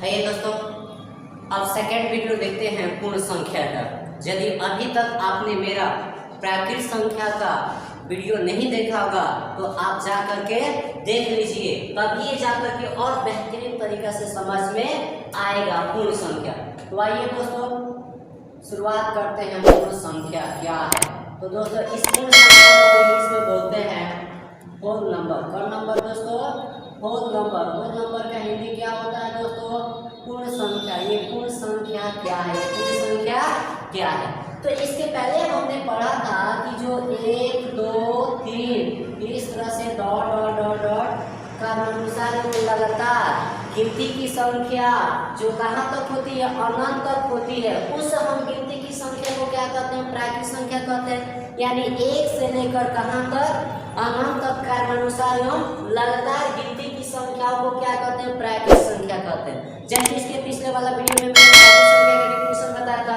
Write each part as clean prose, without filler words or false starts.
आइए दोस्तों, अब सेकेंड वीडियो देखते हैं पूर्ण संख्या का। यदि अभी तक आपने मेरा प्राकृत संख्या का वीडियो नहीं देखा होगा तो आप जा करके देख लीजिए, तब ये जा करके और बेहतरीन तरीका से समझ में आएगा पूर्ण संख्या। तो आइए दोस्तों, शुरुआत करते हैं पूर्ण संख्या क्या है। तो दोस्तों, इस पूर्ण संख्या को इंग्लिश में बोलते हैं होल नंबर। कौन नंबर दोस्तों? Whole number. होल नंबर का हिंदी क्या होता है दोस्तों? पूर्ण संख्या। ये पूर्ण संख्या क्या है? पूर्ण संख्या क्या है? तो इसके पहले हमने पढ़ा था कि जो 1 2 3 इस तरह से डॉट डॉट डॉट डॉट का अनुसार लगातार गिनती की संख्या जो कहाँ तक होती है? अनंत तक होती है। उस हम गिनती की संख्या को क्या कहते हैं? प्राकृत संख्या कहते हैं। यानी 1 से लेकर कहाँ तक? अनंत तक क्रमानुसार एवं लगातार गिनती की संख्याओं को क्या कहते हैं? प्राकृत संख्या कहते हैं। जैसे इसके पिछले वाला वीडियो में मैंने प्राकृत संख्या का डेफिनेशन बताया था।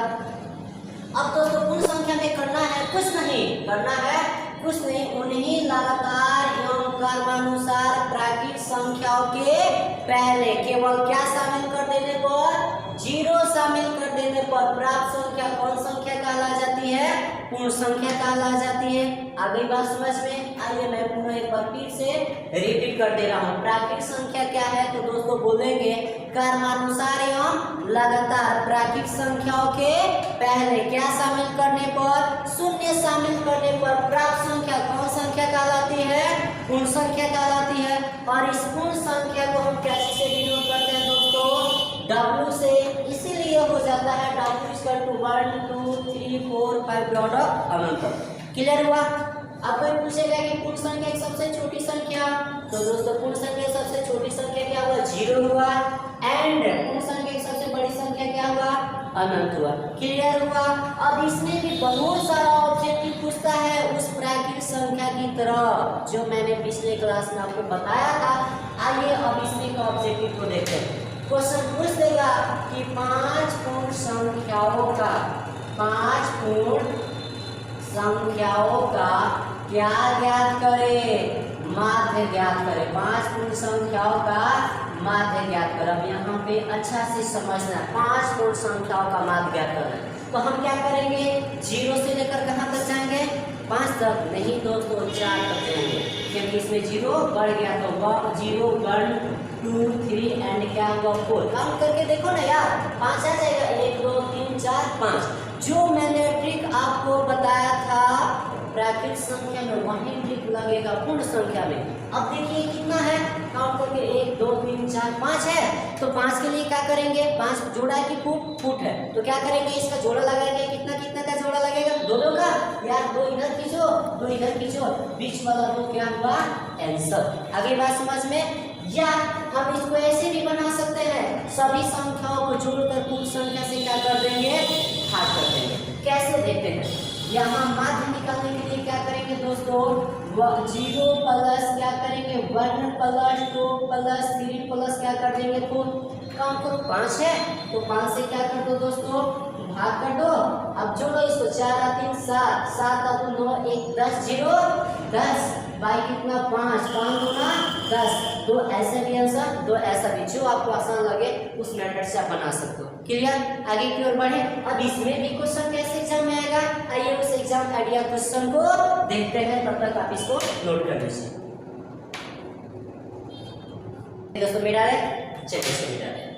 अब दोस्तों, पूर्ण संख्या में करना है कुछ नहीं, करना है कुछ नहीं, उन्हीं लगातार एवं क्रमानुसार प्राकृत संख्याओं के पहले केवल क्या शामिल कर देने पर? 0 शामिल कर देने पर प्राप्त संख्या कौन संख्या कहला जाती है? पूर्ण संख्या कहला जाती है। आगे बात समझ में? आइए मैं पूरा एक बार फिर से रिपीट कर दे रहा हूँ। प्राकृत संख्या क्या है? तो दोस्तों बोलेंगे क्रमानुसार एवं लगातार प्राकृत संख्याओं के पहले क्या शामिल करने पर? 0 शामिल करने पर प्राप्त संख्या कौन संख्या कहलाती है? पूर्ण संख्या कहलाती है। और इस पूर्ण संख्या को हम कैसे से डिनोट करते हैं दोस्तों? W से। इसीलिए हो जाता है W इक्वल टू 1 2 3 4 5 डॉट अनंत। क्लियर हुआ? अब कोई पूछेगा कि पूर्ण संख्या की सबसे छोटी संख्या, तो दोस्तों पूर्ण संख्या की सबसे छोटी संख्या क्या हुआ? 0 हुआ। एंड पूर्ण संख्या की सबसे बड़ी संख्या क्या हुआ? अनंत हुआ। क्लियर हुआ? अब इसमें भी बहुत सारा ऑब्जेक्टिव पूछता है उस प्राकृत संख्या की तरह जो मैंने पिछले क्लास में आपको बताया था। आइए अब इसमें का ऑब्जेक्टिव को देखते हैं। क्वेश्चन पूछ देगा कि 5 पूर्ण संख्याओं का 5 पूर्ण संख्याओं का क्या ज्ञात करें? माध्य ज्ञात करें। 5 पूर्ण संख्याओं का माध्य ज्ञात करें। अब यहाँ पे अच्छा से समझना, 5 पूर्ण संख्याओं का माध्य ज्ञात करना। तो हम क्या करेंगे? 0 से लेकर कहाँ तक जाएंगे? 5 तक नहीं दोस्तों, 4 तक जाएंगे, क्योंकि इसमें 0 बढ़ गया तो 0 1 2 3 एंड क्या हुआ 4। काउंट करके देखो ना यार, 5 आ जाएगा। 1 2 3 4 5। जो मैंने ट्रिक आपको बताया था प्राकृत संख्या में, वही ट्रिक लगेगा पूर्ण संख्या में। अब देखिए कितना है, काउंट करके 1 2 3 4 5 है। तो 5 के लिए क्या करेंगे? 5 जोड़ा की फुट है, तो क्या करेंगे? इसका जोड़ा लगाएंगे। कितना कितना का जोड़ा लगेगा? दोनों का। यार 2 इधर खींचो 2 इधर खींचो, बीच वाला 2 क्या हुआ? आंसर। आगे बात समझ में? या हम इसको ऐसे भी बना सकते हैं, सभी संख्याओं को जोड़कर पूर्ण संख्या से क्या कर देंगे? भाग कर देंगे। कैसे देखते हैं? यहाँ माध्य निकालने के लिए क्या करेंगे दोस्तों? 0 प्लस क्या करेंगे? 1 प्लस 2 प्लस 3 प्लस क्या कर देंगे? तो काउंट करो 5 है, तो 5 से क्या कर दो दोस्तों? भाग कर दो। अब जोड़ो इसको, 4 और 3 7 7 और 2 9 1 10 0 10 बाई कितना? 5 5 दूना 10। तो ऐसे भी आंसर, दो ऐसा भी, जो आपको आसान लगे उस मेथड से आप बना सकते हो। क्लियर? आगे की ओर बढ़े। अब इसमें भी क्वेश्चन कैसे एग्जाम में आएगा, आइए उस एग्जाम आइडिया क्वेश्चन को देखते हैं। तब तक आप इसको नोट कर लीजिए। दोस्तों मेरा है, चलिए से मेरा है।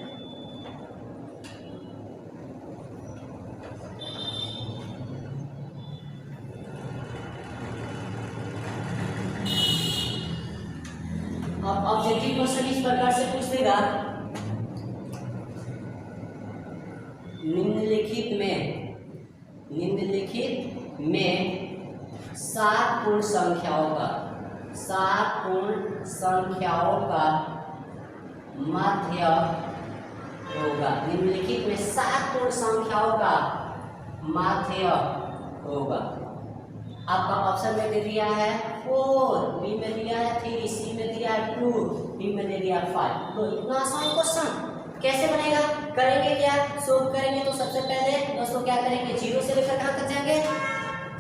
अब ऑब्जेक्टिव क्वेश्चन इस प्रकार से पूछ देगा, निम्नलिखित में 7 पूर्ण संख्याओं का माध्य होगा। निम्नलिखित में 7 पूर्ण संख्याओं का माध्य होगा। आपका ऑप्शन में दे दिया है 4, बी में दिया है 3, सी में दिया है 2, डी में दे दिया 5। तो इतना आसान क्वेश्चन कैसे बनेगा? करेंगे क्या? सोल्व करेंगे। तो सबसे पहले दोस्तों क्या करेंगे? 0 से लेकर कहाँ तक जाएंगे?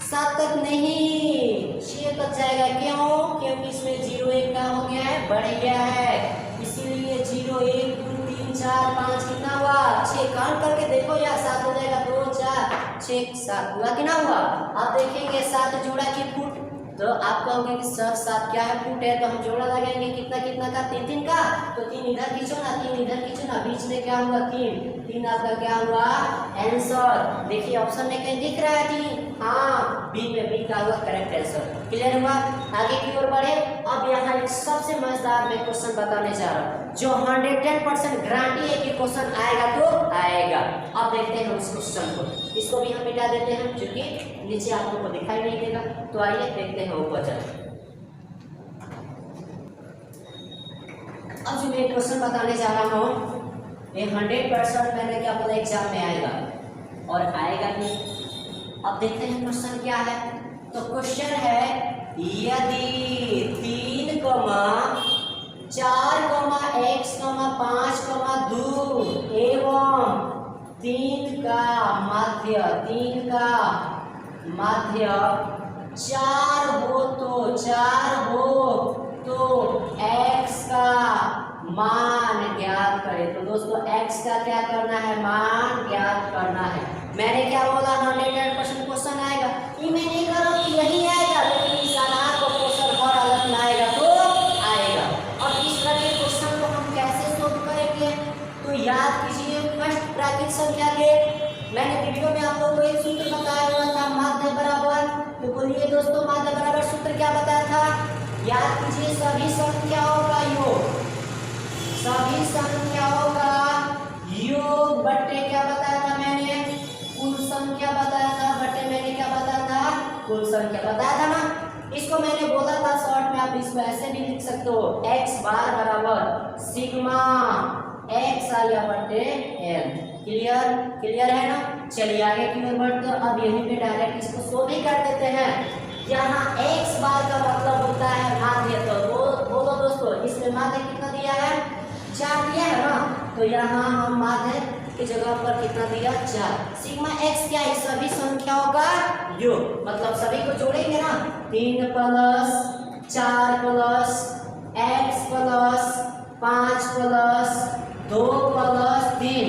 7 तक नहीं, 6 तक जाएगा। क्यों? क्योंकि इसमें 0 1 का हो गया है, बढ़ गया है, इसीलिए 0 1 2 3 4 5 से काउंट करके देखो यार, 7 हो जाएगा, 2 4 6 7 हुआ कि ना हुआ। अब देखेंगे 7 जोड़ा की फुट, तो आप कहोगे कि सर 7 क्या है, फुट है, तो हम जोड़ा लगाएंगे कितना कितना का, 3 3 का, तो 3 इधर खींचो ना, 3 इधर खींचो ना, बीच में क्या हुआ 3 3 आपका क्या हुआ आंसर। देखिए ऑप्शन में कहीं दिख रहा है 3, हाँ बी में बी का हुआ करेक्ट आंसर। क्लियर हुआ, आगे की ओर बढ़े। अब यहाँ एक सबसे मजेदार मैं क्वेश्चन बताने जा रहा हूँ जो 110% गारंटी है कि क्वेश्चन आएगा तो आएगा। अब देखते हैं उस क्वेश्चन को, इसको भी हम मिटा देते हैं क्योंकि नीचे आप लोगों को दिखाई नहीं देगा। तो आइए देखते हैं ऊपर जाए। अब जो मैं क्वेश्चन बताने जा रहा हूँ ये 100% मैंने क्या बोला एग्जाम में आएगा और आएगा ही। अब देखते हैं क्वेश्चन क्या है। तो क्वेश्चन है यदि 3, 4, x, 5, 2 एवं 3 का माध्य 4 हो तो x का मान ज्ञात करें। तो दोस्तों x का क्या करना है, मान ज्ञात करना है। मैंने क्या बोला 100% क्वेश्चन आएगा, ये मैं नहीं कर रहा हूँ यही आएगा, लेकिन इस आधार को क्वेश्चन और अलग में आएगा तो आएगा। और इस तरह के क्वेश्चन को हम कैसे सोल्व करेंगे, तो याद कीजिए फर्स्ट प्राकृत संख्या के मैंने वीडियो में आप लोगों को एक सूत्र बताया हुआ था, माध्य बराबर। तो बोलिए दोस्तों माध्य बराबर सूत्र क्या बताया था, याद कीजिए सभी संख्याओं का योग बट्टे क्या बताया था मैंने, कुल संख्या बताया था, बट्टे मैंने क्या बताया था, कुल संख्या बताया था ना। इसको मैंने बोला था शॉर्ट में, आप इसको ऐसे भी लिख सकते हो, x बार बराबर सिग्मा x आया बट्टे l। क्लियर है ना। चलिए आगे की ओर बढ़ते हैं। अब यहीं पे डायरेक्ट इसको सो भी कर देते हैं। यहाँ x बार का मतलब होता है माध्य, तो बोलो दोस्तों इसमें माध्य कितना दिया है, 4 दिया है ना। तो यहाँ हम माध्य की जगह पर कितना दिया, 4। सिग्मा x क्या है, सभी संख्याओं का योग, मतलब सभी को जोड़ेंगे ना, 3 + 4 + x + 5 + 2 + 3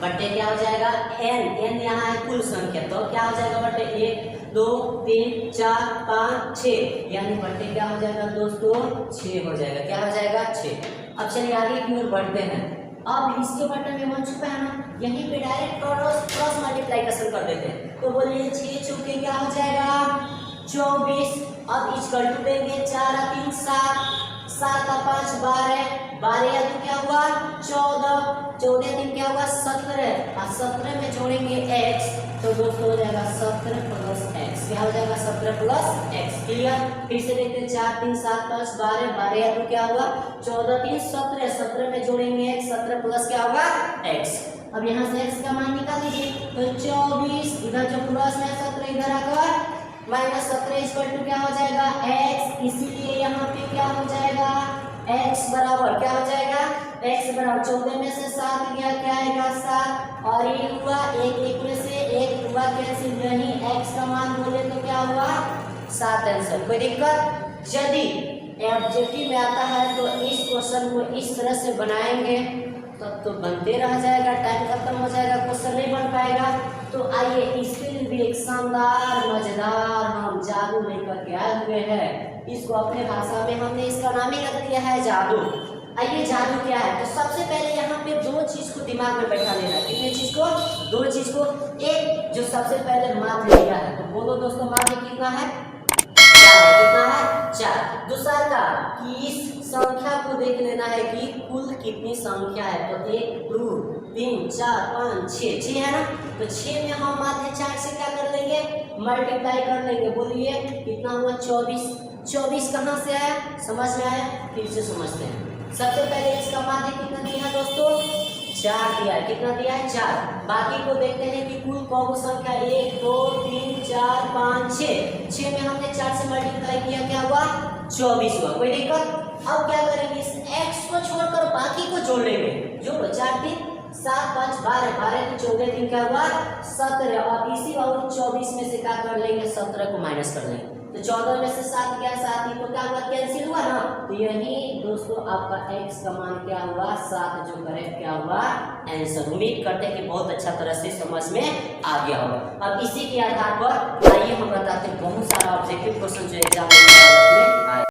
बट्टे क्या हो जाएगा n यहाँ है कुल संख्या, तो क्या हो जाएगा बट्टे 1 2 3 4 5 6, यानी बट्टे क्या हो जाएगा दोस्तों 6 हो जाएगा। क्या हो जाएगा 6। अब चलिए आगे की ओर बढ़ते हैं। अब इसके बट्टे में 1 छुपा है ना, यहीं पे डायरेक्ट क्रॉस मल्टीप्लिकेशन कर देते हैं। तो बोलिए 6 चौके क्या हो जाएगा 24। अब इक्वल टू देंगे 4 और 3 7, 7 और 5 12, 12 या 2 क्या हुआ 14, 14 3 क्या हुआ 17, और 17 में जोड़ेंगे x, तो दोस्तों हो जाएगा 17 + x। क्या हो जाएगा 17 + x। क्लियर, फिर से देखते हैं 4 3 7 5 12, 12 या 2 क्या हुआ 14 3 17, 17 में जोड़ेंगे x, 17 प्लस क्या होगा x। अब यहाँ से x का मान निकाल दीजिए, तो 24 इधर जो प्लस है 17 इधर आकर -17 = क्या हो जाएगा x, इसीलिए यहाँ पे क्या हो जाएगा x बराबर क्या हो जाएगा x बराबर 14 में से 7 गया क्या आएगा 7, और ये हुआ 1 में से 1 हुआ कैंसिल, यही x का मान बोले तो क्या हुआ 7 आंसर। कोई दिक्कत, यदि ऑब्जेक्टिव में आता है तो इस क्वेश्चन को इस तरह से बनाएंगे तब तो बनते रह जाएगा, टाइम खत्म हो जाएगा, क्वेश्चन नहीं बन पाएगा। तो आइए इसके लिए भी एक शानदार मजेदार हम जादू लेकर के आए हुए हैं। इसको अपने भाषा में हमने इसका नाम ही रख दिया है जादू। आइए जादू क्या है, तो सबसे पहले यहाँ पे 2 चीज को दिमाग में बैठा लेना है। कितने चीज को, 2 चीज को। एक जो सबसे पहले माध्य लिया है, तो बोलो दोस्तों माध्य कितना है, कितना है 4। दूसरा का कि इस संख्या को देख लेना है कि कुल कितनी संख्या है, तो 1 2 3 4 5 6 है ना। तो 6 में हम माध्य 4 से क्या कर लेंगे मल्टीप्लाई कर लेंगे। बोलिए कितना हुआ 24। 24 कहाँ से आया, समझ में आया, फिर से समझते हैं। सबसे पहले इसका माध्य कितना दिया है दोस्तों 4 दिया है, कितना दिया है 4। बाकी को देखते हैं कि कुल कौन संख्या 1 2 3 4 5 6, 6 में हमने 4 से मल्टीप्लाई किया क्या हुआ 24 हुआ। कोई दिक्कत। अब क्या करेंगे इस x को छोड़कर बाकी को जोड़ लेंगे, जोड़ो 4 3 7 5 12, 12 तो 14 3 क्या हुआ 17, और इसी और 24 में से क्या कर लेंगे 17 को माइनस कर लेंगे। तो 14 में से 7 गया 7 ही, तो क्या हुआ, कैंसिल हुआ ना। तो यही दोस्तों आपका x का मान क्या हुआ, 7, जो करेक्ट क्या हुआ, आंसर। उम्मीद करते हैं कि बहुत अच्छा तरह से समझ में आ गया होगा। अब इसी के आधार पर आइए हम बताते हैं बहुत सारा ऑब्जेक्टिव क्वेश्चन जो एग्जाम में